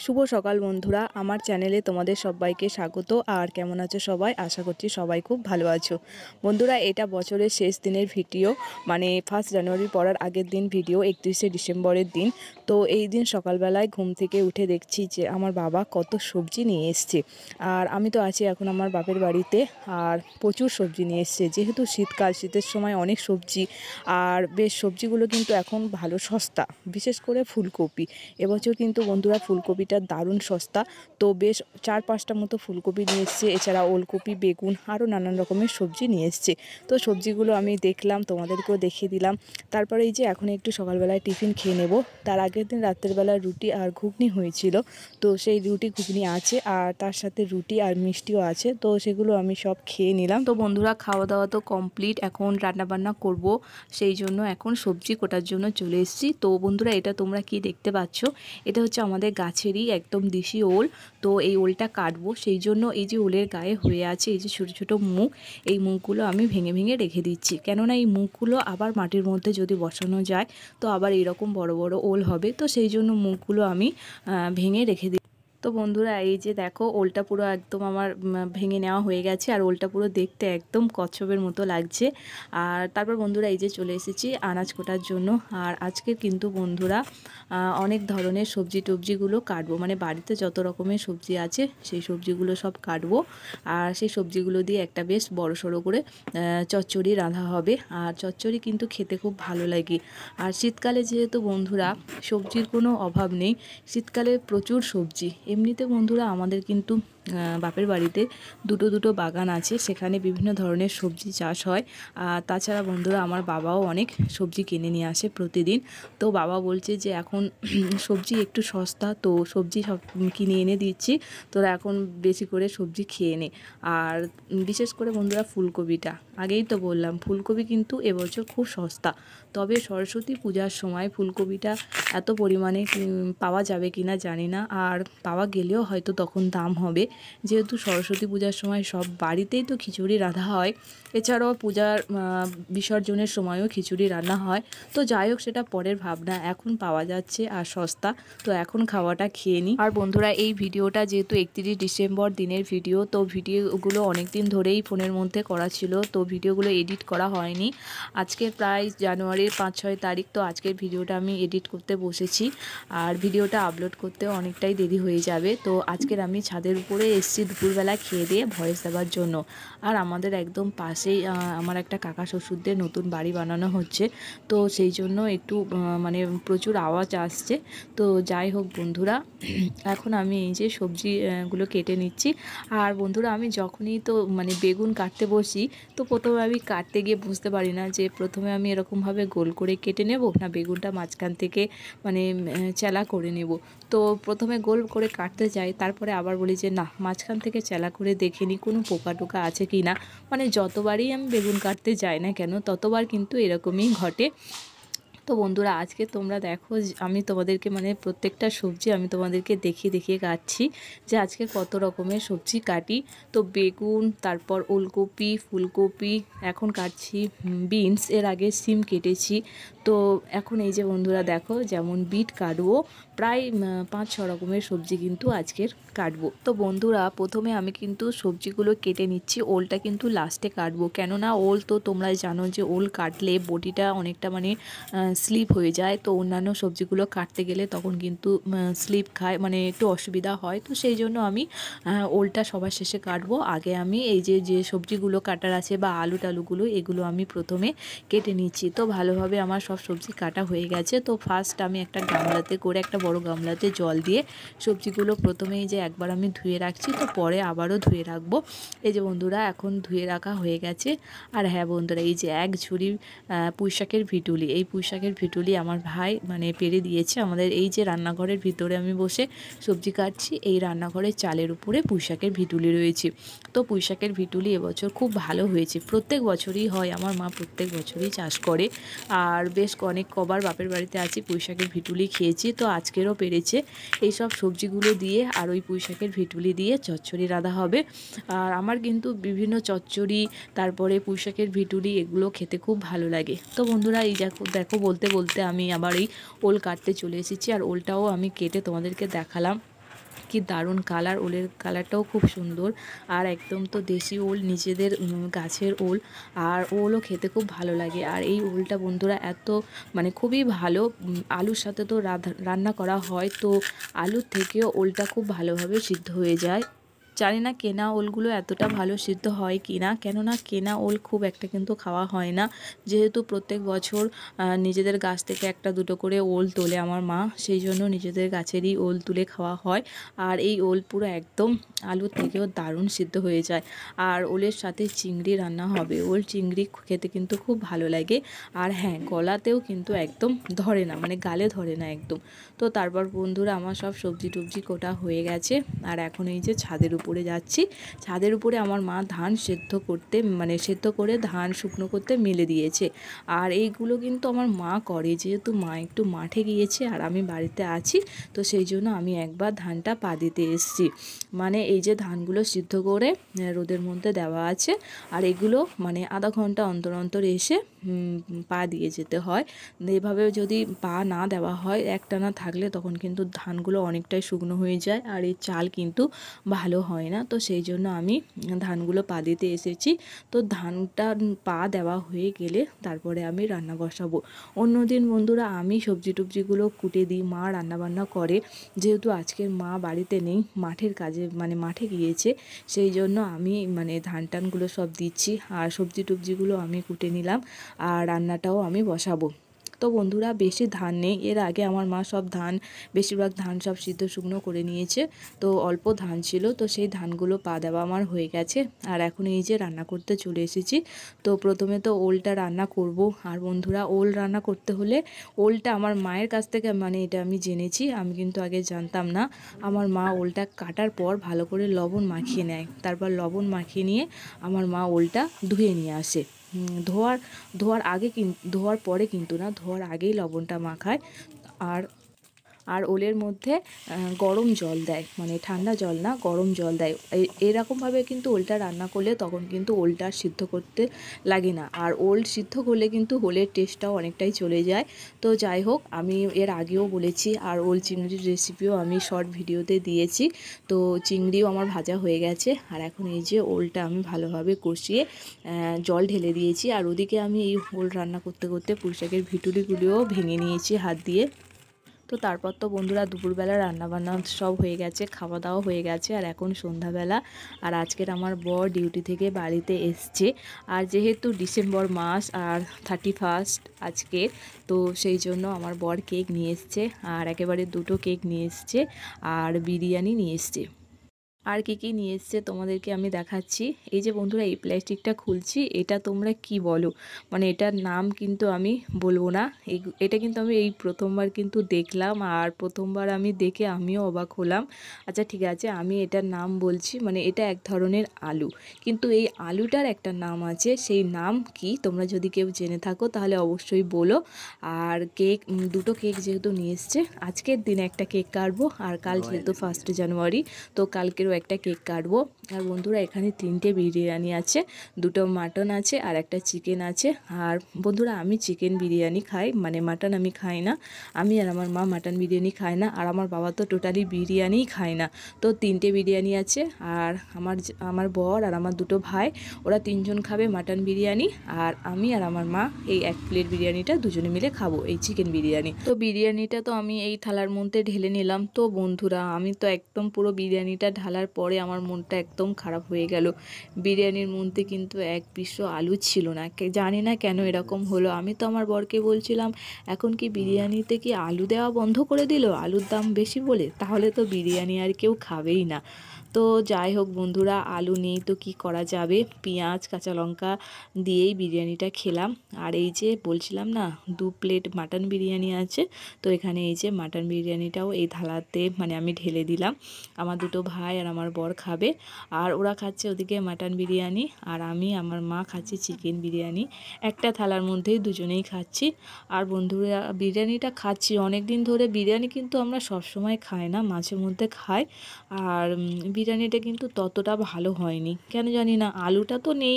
শুভ সকাল বন্ধুরা, আমার চ্যানেলে তোমাদের সবাইকে স্বাগত। আর কেমন আছো সবাই? আশা করছি সবাই খুব ভালো আছো। বন্ধুরা, এটা বছরের শেষ দিনের ভিডিও, মানে 1 জানুয়ারি পড়ার আগের দিন ভিডিও, 31শে ডিসেম্বরের দিন। তো এই দিন সকালবেলায় ঘুম থেকে উঠে দেখছি যে আমার বাবা কত সবজি নিয়ে এসছে। আর আমি তো আছি এখন আমার বাপের বাড়িতে, আর প্রচুর সবজি নিয়ে এসছে। যেহেতু শীতকাল, শীতের সময় অনেক সবজি, আর বেশ সবজিগুলো কিন্তু এখন ভালো সস্তা, বিশেষ করে ফুলকপি। এবছর কিন্তু বন্ধুরা ফুলকপিটা দারুণ সস্তা। তো বেশ 4-5টা মতো ফুলকপি নিয়ে এসছে, এছাড়া ওলকপি, বেগুন, আরও নানান রকমের সবজি নিয়ে এসছে। তো সবজিগুলো আমি দেখলাম, তোমাদেরকেও দেখিয়ে দিলাম। তারপরে এই যে এখন একটু সকালবেলায় টিফিন খেয়ে নেব। তার আগের দিন রাত্রের বেলা রুটি আর ঘুগনি হয়েছিল, তো সেই রুটি ঘুগনি আছে, আর তার সাথে রুটি আর মিষ্টিও আছে। তো সেগুলো আমি সব খেয়ে নিলাম। তো বন্ধুরা, খাওয়া দাওয়া তো কমপ্লিট, এখন রান্নাবান্না করব, সেই জন্য এখন সবজি কোটার জন্য চলে এসেছি। তো বন্ধুরা, এটা তোমরা কি দেখতে পাচ্ছ? এটা হচ্ছে আমাদের গাছেরই একদম দেশি ওল। তো এই ওলটা কাটবো, সেই জন্য এই যে ওলের গায়ে হয়ে আছে এই যে ছোট ছোট মুখ, এই মুখগুলো আমি ভেঙে ভেঙে রেখে দিচ্ছি। কেননা এই মুখগুলো আবার মাটির মধ্যে যদি বসানো যায় তো আবার এরকম বড় বড় ওল হবে। তো সেই জন্য মুখগুলো আমি ভেঙে রেখে দিই। তো বন্ধুরা, এই যে দেখো, ওলটা পুরো একদম আমার ভেঙে নেওয়া হয়ে গেছে, আর ওলটা পুরো দেখতে একদম কচ্ছপের মতো লাগছে। আর তারপর বন্ধুরা, এই যে চলে এসেছি আনাজ কোটার জন্য। আর আজকে কিন্তু বন্ধুরা অনেক ধরনের সবজি টবজিগুলো কাটবো, মানে বাড়িতে যত রকমের সবজি আছে সেই সবজিগুলো সব কাটবো। আর সেই সবজিগুলো দিয়ে একটা বেশ বড় সড়ো করে চচ্চড়ি রাঁধা হবে। আর চচ্চড়ি কিন্তু খেতে খুব ভালো লাগে। আর শীতকালে যেহেতু বন্ধুরা সবজির কোনো অভাব নেই, শীতকালে প্রচুর সবজি। এমনিতে বন্ধুরা আমাদের কিন্তু বাপের বাড়িতে দুটো বাগান আছে, সেখানে বিভিন্ন ধরনের সবজি চাষ হয়। আর তাছাড়া বন্ধুরা আমার বাবাও অনেক সবজি কিনে নিয়ে আসে প্রতিদিন। তো বাবা বলছে যে এখন সবজি একটু সস্তা, তো সবজি সব কিনে এনে দিচ্ছি, তোরা এখন বেশি করে সবজি খেয়ে নে। আর বিশেষ করে বন্ধুরা ফুলকপিটা, আগেই তো বললাম ফুলকপি কিন্তু এবছর খুব সস্তা। তবে সরস্বতী পূজার সময় ফুলকপিটা এত পরিমাণে পাওয়া যাবে কিনা জানি না, আর পাওয়া গেলেও হয়তো তখন দাম হবে। যেহেতু সরস্বতী পূজার সময় সব বাড়িতেই তো খিচুড়ি রাঁধা হয়, এছাড়াও পূজার বিসর্জনের সময়ও খিচুড়ি রান্না হয়। তো যাই হোক, সেটা পরের ভাবনা, এখন পাওয়া যাচ্ছে আর সস্তা, তো এখন খাওয়াটা খেয়ে নিই। আর বন্ধুরা, এই ভিডিওটা যেহেতু 31 ডিসেম্বর দিনের ভিডিও, তো ভিডিওগুলো অনেক দিন ধরেই ফোনের মধ্যে করা ছিল, তো ভিডিওগুলো এডিট করা হয়নি। আজকে প্রায় জানুয়ারির 5-6 তারিখ, তো আজকের ভিডিওটা আমি এডিট করতে বসেছি, আর ভিডিওটা আপলোড করতে অনেকটাই দেরি হয়ে যাবে। তো আজকের আমি ছাদের উপরে এসেছি দুপুরবেলা খেয়ে দিয়ে ভয়েস দেওয়ার জন্য। আর আমাদের একদম পাশেই আমার একটা কাকা শ্বশুরদের নতুন বাড়ি বানানো হচ্ছে, তো সেই জন্য একটু মানে প্রচুর আওয়াজ আসছে। তো যাই হোক বন্ধুরা, এখন আমি এই যে সবজিগুলো কেটে নিচ্ছি। আর বন্ধুরা, আমি যখনই তো মানে বেগুন কাটতে বসি, তো প্রথমে আমি কাটতে গিয়ে বুঝতে পারি না যে প্রথমে আমি এরকমভাবে গোল করে কেটে নেব না বেগুনটা মাঝখান থেকে মানে চ্যালা করে নেব। তো প্রথমে গোল করে কাটতে যাই, তারপরে আবার বলি যে না, মাঝখান থেকে চ্যালা করে দেখে নিই কোনো পোকা টোকা আছে কি না। মানে যতবারই আমি বেগুন কাটতে যাই না কেন, ততবার কিন্তু এরকমই ঘটে। তো বন্ধুরা, আজকে তোমরা দেখো আমি তোমাদেরকে মানে প্রত্যেকটা সবজি আমি তোমাদেরকে দেখিয়ে দেখিয়ে কাটছি যে আজকে কত রকমের সবজি কাটি। তো বেগুন, তারপর ওলকপি, ফুলকপি, এখন কাটছি বিনস, এর আগে সিম কেটেছি। তো এখন এই যে বন্ধুরা দেখো, যেমন বিট কাটবো, প্রায় 5-6 রকমের সবজি কিন্তু আজকের কাটবো। তো বন্ধুরা, প্রথমে আমি কিন্তু সবজিগুলো কেটে নিচ্ছি, ওলটা কিন্তু লাস্টে কাটবো। কেননা ওল তো তোমরা জানো যে ওল কাটলে বডিটা অনেকটা মানে স্লিপ হয়ে যায়, তো অন্যান্য সবজিগুলো কাটতে গেলে তখন কিন্তু স্লিপ খায়, মানে একটু অসুবিধা হয়। তো সেই জন্য আমি ওলটা সবার শেষে কাটবো। আগে আমি এই যে সবজিগুলো কাটার আছে বা আলু টালুগুলো, এগুলো আমি প্রথমে কেটে নিচ্ছি। তো ভালোভাবে আমার সব সবজি কাটা হয়ে গেছে। তো ফার্স্ট আমি একটা গামলাতে করে, একটা বড় গামলাতে জল দিয়ে সবজিগুলো প্রথমেই যে একবার আমি ধুয়ে রাখছি, তো পরে আবারও ধুয়ে রাখবো। এই যে বন্ধুরা, এখন ধুয়ে রাখা হয়ে গেছে। আর হ্যাঁ বন্ধুরা, এই যে এক ঝুড়ি পুঁইশাকের ভিটুলি, এই পুঁইশাকের ভিটুলি আমার ভাই মানে পেরে দিয়েছে। আমাদের এই যে রান্নাঘরের ভিতরে আমি বসে সবজি কাটছি, এই রান্নাঘরের চালের উপরে পুঁইশাকের ভিটুলি রয়েছে। তো পুঁইশাকের ভিটুলি এবছর খুব ভালো হয়েছে, প্রত্যেক বছরই হয়, আমার মা প্রত্যেক বছরই চাষ করে। আর বেশ অনেক কবার বাপের বাড়িতে আছি পুঁইশাকের ভিটুলি খেয়েছি, তো আজকেরও পেরেছে। এইসব সবজিগুলো দিয়ে আর ওই পুঁইশাকের ভিটুলি দিয়ে চচ্চড়ি রাঁধা হবে। আর আমার কিন্তু বিভিন্ন চচ্চড়ি, তারপরে পুঁইশাকের ভিটুলি, এগুলো খেতে খুব ভালো লাগে। তো বন্ধুরা, এই দেখো বলতে বলতে আমি আবার এই ওল কাটতে চলে এসেছি, আর ওলটাও আমি কেটে তোমাদেরকে দেখালাম। কি দারুণ কালার, ওলের কালারটাও খুব সুন্দর। আর একদম তো দেশি ওল, নিজেদের গাছের ওল, আর ওলও খেতে খুব ভালো লাগে। আর এই ওলটা বন্ধুরা এত মানে খুবই ভালো, আলুর সাথে তো রান্না করা হয়, তো আলুর থেকেও ওলটা খুব ভালোভাবে সিদ্ধ হয়ে যায়। জানি না কেনা ওলগুলো এতটা ভালো সিদ্ধ হয় কি না, কেননা কেনা ওল খুব একটা কিন্তু খাওয়া হয় না, যেহেতু প্রত্যেক বছর নিজেদের গাছ থেকে একটা দুটো করে ওল তোলে আমার মা, সেই জন্য নিজেদের গাছেরই ওল তুলে খাওয়া হয়। আর এই ওল পুরো একদম আলুর থেকেও দারুণ সিদ্ধ হয়ে যায়। আর ওলের সাথে চিংড়ি রান্না হবে, ওল চিংড়ি খেতে কিন্তু খুব ভালো লাগে। আর হ্যাঁ, গলাতেও কিন্তু একদম ধরে না, মানে গালে ধরে না একদম। তো তারপর বন্ধুরা আমার সব সবজি টবজি কোটা হয়ে গেছে, আর এখন এই যে ছাদের উপরে যাচ্ছি। ছাদের উপরে আমার মা ধান সেদ্ধ করতে, মানে সেদ্ধ করে ধান শুকনো করতে মেলে দিয়েছে। আর এইগুলো কিন্তু আমার মা করে, যেহেতু মা একটু মাঠে গিয়েছে আর আমি বাড়িতে আছি, তো সেই জন্য আমি একবার ধানটা পা দিতে এসেছি। মানে এই যে ধানগুলো সিদ্ধ করে রোদের মধ্যে দেওয়া আছে, আর এগুলো মানে আধা ঘন্টা অন্তর অন্তর এসে পা দিয়ে যেতে হয়। এভাবে যদি পা না দেওয়া হয় একটানা থাকলে, তখন কিন্তু ধানগুলো অনেকটাই শুকনো হয়ে যায়, আর এই চাল কিন্তু ভালো হয় না। তো সেই জন্য আমি ধানগুলো পা দিতে এসেছি। তো ধানটা পা দেওয়া হয়ে গেলে তারপরে আমি রান্না বসাবো। অন্যদিন বন্ধুরা আমি সবজি টবজিগুলো কুটে দিই, মা রান্নাবান্না করে। যেহেতু আজকের মা বাড়িতে নেই, মাঠের কাজে মানে মাঠে গিয়েছে, সেই জন্য আমি মানে ধান টানগুলো সব দিচ্ছি, আর সবজি টবজিগুলো আমি কুটে নিলাম, আর রান্নাটাও আমি বসাবো। তো বন্ধুরা বেশি ধান নেই, এর আগে আমার মা সব ধান, বেশিরভাগ ধান সব সিদ্ধ শুকনো করে নিয়েছে, তো অল্প ধান ছিল, তো সেই ধানগুলো পা দেওয়া আমার হয়ে গেছে। আর এখন এই যে রান্না করতে চলে এসেছি। তো প্রথমে তো ওলটা রান্না করব। আর বন্ধুরা ওল রান্না করতে হলে ওলটা আমার মায়ের কাছ থেকে মানে এটা আমি জেনেছি, আমি কিন্তু আগে জানতাম না। আমার মা ওলটা কাটার পর ভালো করে লবণ মাখিয়ে নেয়, তারপর লবণ মাখিয়ে নিয়ে আমার মা ওলটা ধুয়ে নিয়ে আসে। ধোয়ার আগে ধোয়ার পরে কিন্তু না, ধোয়ার আগেই লবণটা মাখায়। আর আর ওলের মধ্যে গরম জল দেয়, মানে ঠান্ডা জল না, গরম জল দেয়। এরকমভাবে কিন্তু ওলটা রান্না করলে তখন কিন্তু ওলটা সিদ্ধ করতে লাগে না, আর ওল সিদ্ধ করলে কিন্তু ওলের টেস্টটাও অনেকটাই চলে যায়। তো যাই হোক, আমি এর আগেও বলেছি, আর ওল চিংড়ির রেসিপিও আমি শর্ট ভিডিওতে দিয়েছি। তো চিংড়িও আমার ভাজা হয়ে গেছে, আর এখন এই যে ওলটা আমি ভালোভাবে কষিয়ে জল ঢেলে দিয়েছি। আর ওদিকে আমি এই ওল রান্না করতে করতে পুঁইশাকের ভিটুরিগুলিও ভেঙে নিয়েছি হাত দিয়ে। তো তারপর তো বন্ধুরা দুপুরবেলা রান্নাবান্না সব হয়ে গেছে, খাওয়া দাওয়া হয়ে গেছে, আর এখন সন্ধ্যাবেলা। আর আজকের আমার বর ডিউটি থেকে বাড়িতে এসছে, আর যেহেতু ডিসেম্বর মাস আর 31 আজকে, তো সেই জন্য আমার বর কেক নিয়ে এসছে, আর একেবারে দুটো কেক নিয়ে এসছে, আর বিরিয়ানি নিয়ে এসছে। আর কি কি নিয়ে এসছে তোমাদেরকে আমি দেখাচ্ছি। এই যে বন্ধুরা এই প্লাস্টিকটা খুলছি, এটা তোমরা কি বলো, মানে এটার নাম কিন্তু আমি বলবো না। এটা কিন্তু আমি এই প্রথমবার কিন্তু দেখলাম, আর প্রথমবার আমি দেখে আমিও অবাক হলাম। আচ্ছা ঠিক আছে, আমি এটার নাম বলছি, মানে এটা এক ধরনের আলু, কিন্তু এই আলুটার একটা নাম আছে, সেই নাম কি তোমরা যদি কেউ জেনে থাকো তাহলে অবশ্যই বলো। আর কেক, দুটো কেক যেহেতু নিয়ে এসছে, আজকের দিনে একটা কেক কাটবো, আর কাল যেহেতু 1 জানুয়ারি, তো কালকেরও একটা কেক কাটবো। আর বন্ধুরা এখানে 3টে বিরিয়ানি আছে, দুটো মাটন আছে আর একটা চিকেন আছে। আর বন্ধুরা আমি চিকেন বিরিয়ানি খাই, মানে মাটন আমি খাই না। আমি আর আমার মা মাটন বিরিয়ানি খাই না, আর আমার বাবা তো টোটালি বিরিয়ানিই খায় না। তো 3টে বিরিয়ানি আছে, আর আমার বর আর আমার দুটো ভাই, ওরা 3জন খাবে মাটন বিরিয়ানি, আর আমি আর আমার মা এই 1 প্লেট বিরিয়ানিটা দুজনে মিলে খাবো, এই চিকেন বিরিয়ানি। তো বিরিয়ানিটা তো আমি এই থালার মধ্যে ঢেলে নিলাম। তো বন্ধুরা আমি তো একদম পুরো বিরিয়ানিটা ঢালার পরে আমার মনটা একদম খারাপ হয়ে গেল। বিরিয়ানির মধ্যে কিন্তু এক পিসও আলু ছিল না, জানি না কেন এরকম হলো। আমি তো আমার বরকে বলছিলাম, এখন কি বিরিয়ানিতে কি আলু দেওয়া বন্ধ করে দিল, আলুর দাম বেশি বলে? তাহলে তো বিরিয়ানি আর কেউ খাবেই না। তো যাই হোক বন্ধুরা, আলু নেই তো কি করা যাবে, পেঁয়াজ কাঁচা লঙ্কা দিয়েই বিরিয়ানিটা খেলাম। আর এই যে বলছিলাম না 2 প্লেট মাটন বিরিয়ানি আছে, তো এখানে এই যে মাটন বিরিয়ানিটাও এই থালাতে মানে আমি ঢেলে দিলাম। আমার দুটো ভাই আর আমার বর খাবে, আর ওরা খাচ্ছে ওদিকে মাটন বিরিয়ানি, আর আমি আমার মা খাচ্ছি চিকেন বিরিয়ানি। একটা থালার মধ্যেই দুজনেই খাচ্ছি। আর বন্ধুরা বিরিয়ানিটা খাচ্ছি অনেক দিন ধরে, বিরিয়ানি কিন্তু আমরা সব সময় খাই না, মাঝে মধ্যে খাই। আর বিরিয়ানিটা কিন্তু ততটা ভালো হয়নি, কেন জানি না। আলুটা তো নেই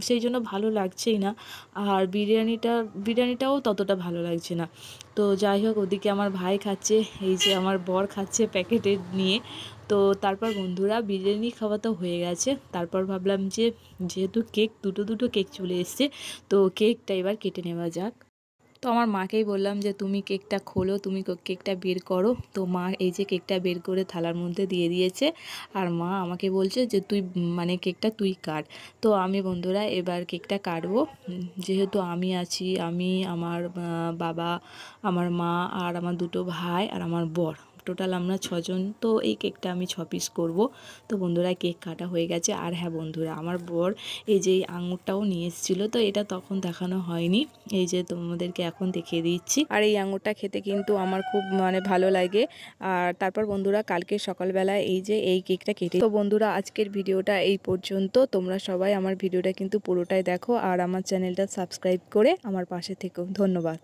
সেই জন্য ভালো লাগছেই না, আর বিরিয়ানিটাও ততটা ভালো লাগছে না। তো যাই হোক, ওদিকে আমার ভাই খাচ্ছে, এই যে আমার বর খাচ্ছে প্যাকেটে নিয়ে। তো তারপর বন্ধুরা বিরিয়ানি খাওয়া তো হয়ে গেছে, তারপর ভাবলাম যে যেহেতু কেক দুটো কেক চলে এসছে, তো কেকটা এবার কেটে নেওয়া যাক। তো আমার মাকেই বললাম যে তুমি কেকটা খোলো, তুমি কেকটা বের করো। তো মা এই যে কেকটা বের করে থালার মধ্যে দিয়ে দিয়েছে, আর মা আমাকে বলছে যে তুই মানে কেকটা তুই কাট। তো আমি বন্ধুরা এবার কেকটা কাটবো। যেহেতু আমি আছি, আমি, আমার বাবা, আমার মা আর আমার দুটো ভাই আর আমার বর, টোটাল আমরা 6জন। তো এই কেকটা আমি 6 পিস করব। তো বন্ধুরা কেক কাটা হয়ে গেছে। আর হ্যাঁ বন্ধুরা, আমার বর এই যে এই আঙুরটাও নিয়ে এসেছিলো, তো এটা তখন দেখানো হয়নি, এই যে তোমাদেরকে এখন দেখিয়ে দিচ্ছি। আর এই আঙুরটা খেতে কিন্তু আমার খুব মানে ভালো লাগে। আর তারপর বন্ধুরা কালকে সকালবেলা এই যে এই কেকটা কেটে। তো বন্ধুরা আজকের ভিডিওটা এই পর্যন্ত। তোমরা সবাই আমার ভিডিওটা কিন্তু পুরোটাই দেখো, আর আমার চ্যানেলটা সাবস্ক্রাইব করে আমার পাশে থেকো। ধন্যবাদ।